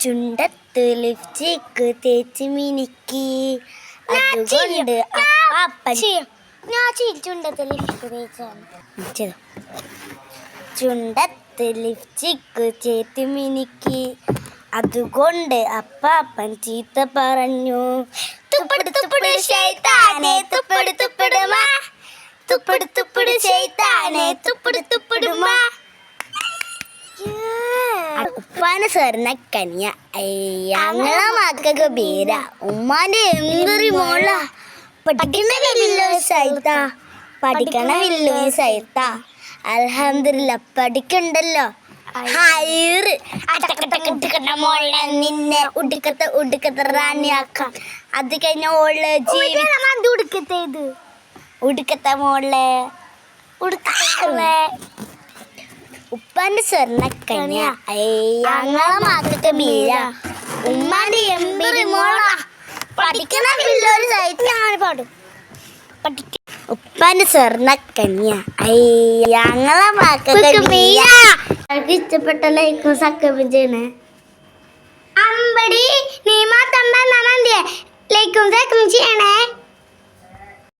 ചുണ്ടത്ത് lipstick തേച്ച് മിനുക്കി അതുകൊണ്ട് ചുണ്ടത്ത് lipstick തേച്ച് ചുണ്ടത്ത് ലിപ്സ്റ്റിക്ക് ചേർത്ത് മിനുക്കി അതുകൊണ്ട് അപ്പാപ്പൻ ചീത്ത പറഞ്ഞു. തുപ്പട് തുപ്പട് ശൈത്താനെ തുപ്പട് തുപ്പട് മാ, തുപ്പട് തുപ്പട് ശൈത്താനെ തുപ്പട് തുപ്പട് മാ. ഉപ്പാന്റെ സ്വർണ്ണ കന്യ ഞങ്ങളെ മക്കൾക്ക് പേര. ഉമ്മാന്റെ എന്തൊരു മോള, പഠിക്കണമില്ലോ സൈത്ത, പഠിക്കണമില്ലോ സൈത്ത. അൽഹംദുലില്ലാ പഠിക്കണ്ടല്ലോ. മോളെ നിന്നെ ഉടുക്കത്തെ റാണിയാക്കാം. അത് കഴിഞ്ഞ ഓള് ഉടുക്കത്തെ മോളെ ഉപ്പാന്റെ സ്വർണ്ണക്കന്യ ഞങ്ങളെ മക്കൾക്ക് ബീര. ഉമ്മാന്റെ എന്തൊരു മോള, പഠിക്കണമില്ലോ സൈത്ത. ഞാൻ പാടും. ഉപ്പാന്റെ സ്വർണ്ണക്കന്യ ഞങ്ങളെ മക്കൾക്ക് ബീര. ഇഷ്ടപ്പെട്ട ലൈക്കും സബ്സ്ക്രൈബ് ചെയ്യണേ.